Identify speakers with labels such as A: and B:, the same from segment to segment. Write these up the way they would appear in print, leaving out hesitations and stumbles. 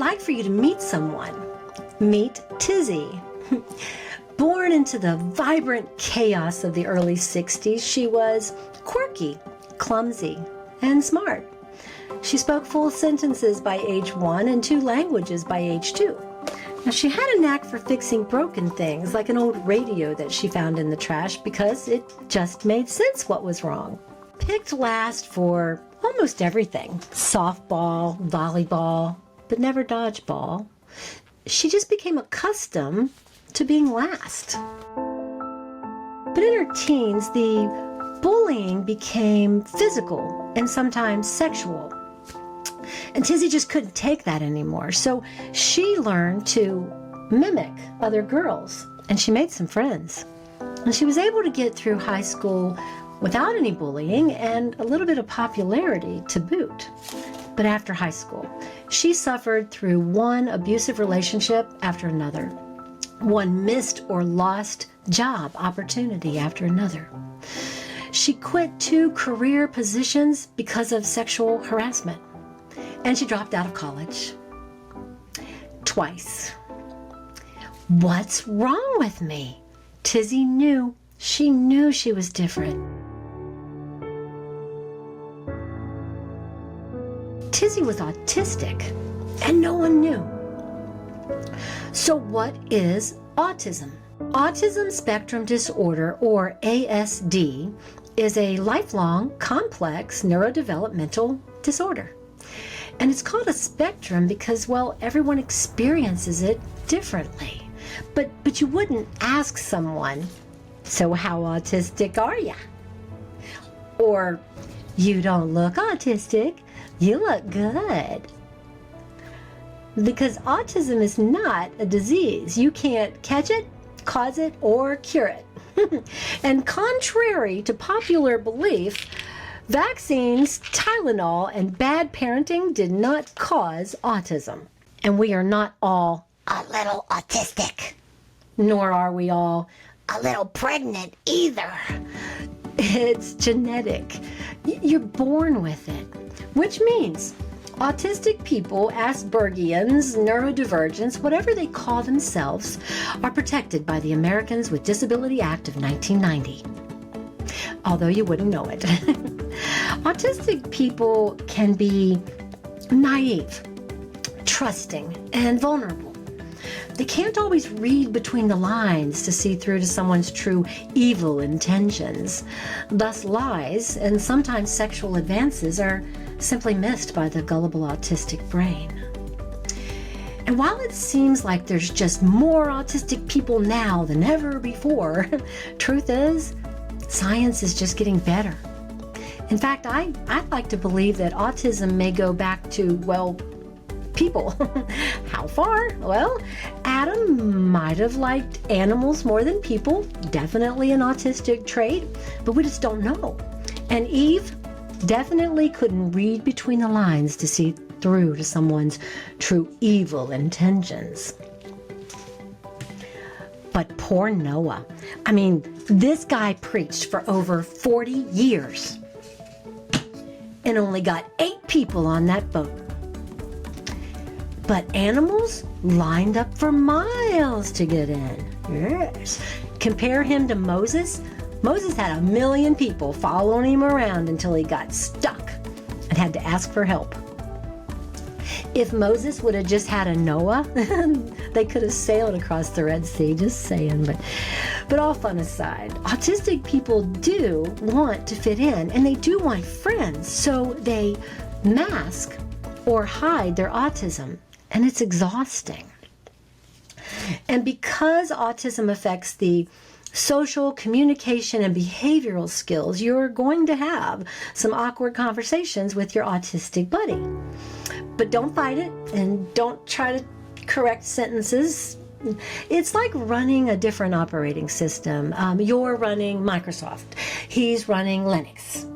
A: like for you to meet someone. Meet Tizzy. Born into the vibrant chaos of the early 60s, she was quirky, clumsy, and smart. She spoke full sentences by age 1 and 2 languages by age 2. Now, she had a knack for fixing broken things, like an old radio that she found in the trash, because it just made sense what was wrong. Picked last for almost everything. Softball, volleyball, but never dodgeball. She just became accustomed to being last. But in her teens, the bullying became physical and sometimes sexual. And Tizzy just couldn't take that anymore. So she learned to mimic other girls, and she made some friends. And she was able to get through high school without any bullying and a little bit of popularity to boot. But after high school, she suffered through one abusive relationship after another, one missed or lost job opportunity after another. She quit 2 career positions because of sexual harassment. And she dropped out of college twice. What's wrong with me? Tizzy knew. She knew she was different. Tizzy was autistic, and no one knew. So what is autism? Autism Spectrum Disorder, or ASD, is a lifelong, complex neurodevelopmental disorder. And it's called a spectrum because, well, everyone experiences it differently. But you wouldn't ask someone, so how autistic are you? Or, you don't look autistic, you look good. Because autism is not a disease. You can't catch it, cause it, or cure it. And contrary to popular belief, vaccines, Tylenol, and bad parenting did not cause autism. And we are not all a little autistic, nor are we all a little pregnant either. It's genetic. You're born with it, which means autistic people, Aspergians, neurodivergents, whatever they call themselves, are protected by the Americans with Disability Act of 1990. Although you wouldn't know it. Autistic people can be naive, trusting, and vulnerable. They can't always read between the lines to see through to someone's true evil intentions. Thus, lies and sometimes sexual advances are simply missed by the gullible autistic brain. And while it seems like there's just more autistic people now than ever before, truth is, science is just getting better. In fact, I'd like to believe that autism may go back to, well, people. How far? Well, Adam might have liked animals more than people, definitely an autistic trait, but we just don't know. And Eve definitely couldn't read between the lines to see through to someone's true evil intentions. But poor Noah. I mean, this guy preached for over 40 years and only got 8 people on that boat. But animals lined up for miles to get in. Yes. Compare him to Moses. Moses had 1 million people following him around until he got stuck and had to ask for help. If Moses would have just had a Noah, they could have sailed across the Red Sea, just saying. But all fun aside, autistic people do want to fit in, and they do want friends, so they mask or hide their autism, and it's exhausting. And because autism affects the social, communication, and behavioral skills, you're going to have some awkward conversations with your autistic buddy. But don't fight it, and don't try to correct sentences. It's like running a different operating system. You're running Microsoft. He's running Linux.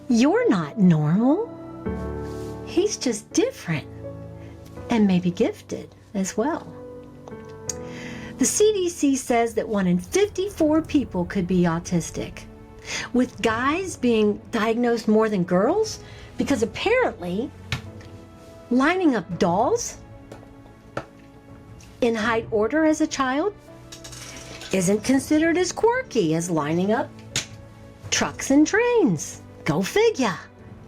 A: You're not normal. He's just different, and maybe gifted as well. The CDC says that 1 in 54 people could be autistic, with guys being diagnosed more than girls, because apparently lining up dolls in height order as a child isn't considered as quirky as lining up trucks and trains. Go figure.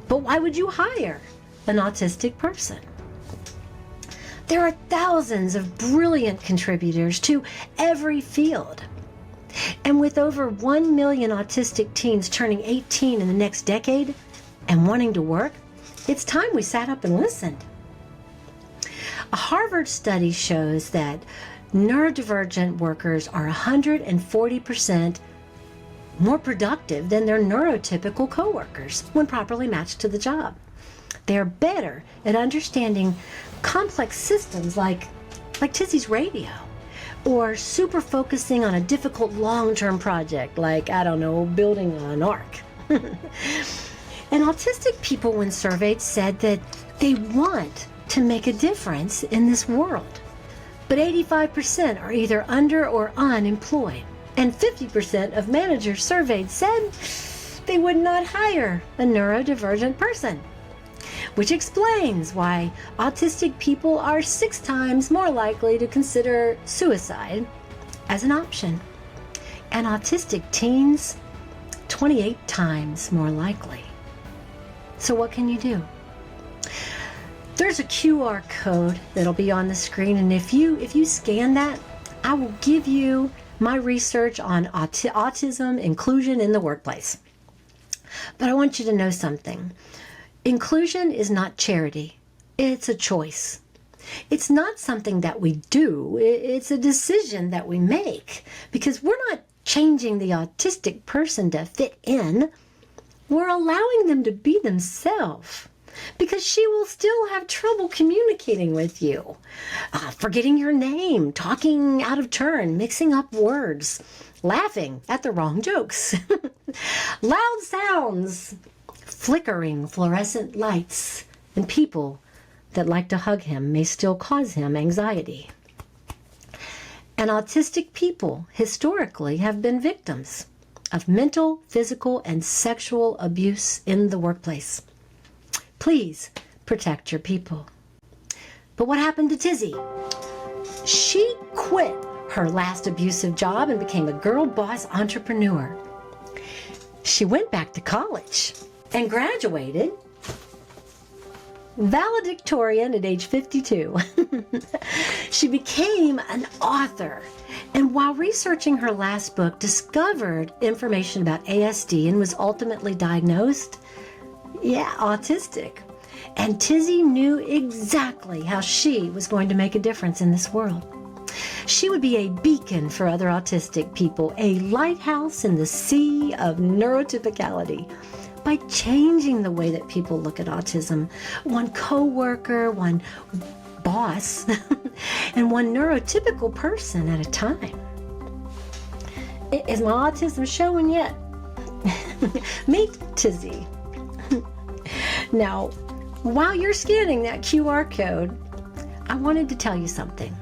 A: But why would you hire an autistic person? There are thousands of brilliant contributors to every field. And with over 1 million autistic teens turning 18 in the next decade and wanting to work, it's time we sat up and listened. A Harvard study shows that neurodivergent workers are 140% more productive than their neurotypical coworkers when properly matched to the job. They're better at understanding complex systems like Tizzy's radio, or super focusing on a difficult long-term project like, I don't know, building an ark. And autistic people, when surveyed, said that they want to make a difference in this world. But 85% are either under or unemployed. And 50% of managers surveyed said they would not hire a neurodivergent person. Which explains why autistic people are 6 times more likely to consider suicide as an option. And autistic teens, 28 times more likely. So what can you do? There's a QR code that'll be on the screen, and if you scan that, I will give you my research on autism inclusion in the workplace. But I want you to know something. Inclusion is not charity. It's a choice. It's not something that we do. It's a decision that we make, because we're not changing the autistic person to fit in. We're allowing them to be themselves, because she will still have trouble communicating with you, forgetting your name, talking out of turn, mixing up words, laughing at the wrong jokes, loud sounds, flickering fluorescent lights, and people that like to hug him may still cause him anxiety. And autistic people historically have been victims of mental, physical, and sexual abuse in the workplace. Please protect your people. But what happened to Tizzy? She quit her last abusive job and became a girl boss entrepreneur. She went back to college and graduated valedictorian at age 52. She became an author, and while researching her last book, discovered information about ASD and was ultimately diagnosed, autistic. And Tizzy knew exactly how she was going to make a difference in this world. She would be a beacon for other autistic people, a lighthouse in the sea of neurotypicality, by changing the way that people look at autism, one coworker, one boss, and one neurotypical person at a time. Is my autism showing yet? Meet Tizzy. Now, while you're scanning that QR code, I wanted to tell you something.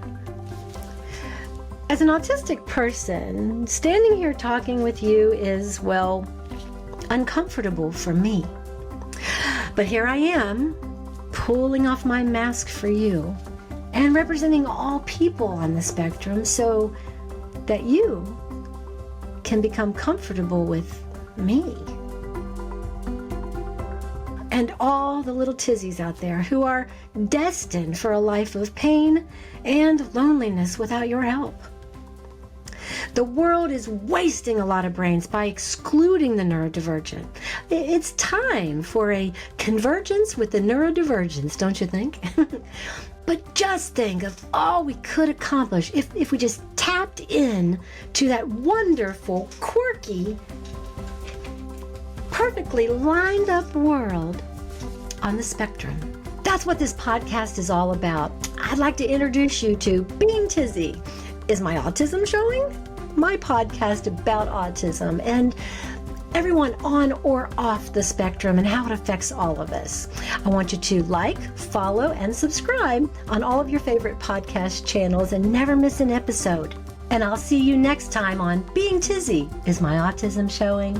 A: As an autistic person, standing here talking with you is, well, uncomfortable for me. But here I am, pulling off my mask for you and representing all people on the spectrum so that you can become comfortable with me. And all the little Tizzies out there who are destined for a life of pain and loneliness without your help. The world is wasting a lot of brains by excluding the neurodivergent. It's time for a convergence with the neurodivergence, don't you think? But just think of all we could accomplish if we just tapped in to that wonderful, quirky, perfectly lined up world on the spectrum. That's what this podcast is all about. I'd like to introduce you to Being Tizzy. Is My Autism Showing? My podcast about autism and everyone on or off the spectrum and how it affects all of us. I want you to like, follow, and subscribe on all of your favorite podcast channels and never miss an episode. And I'll see you next time on Being Tizzy. Is My Autism Showing?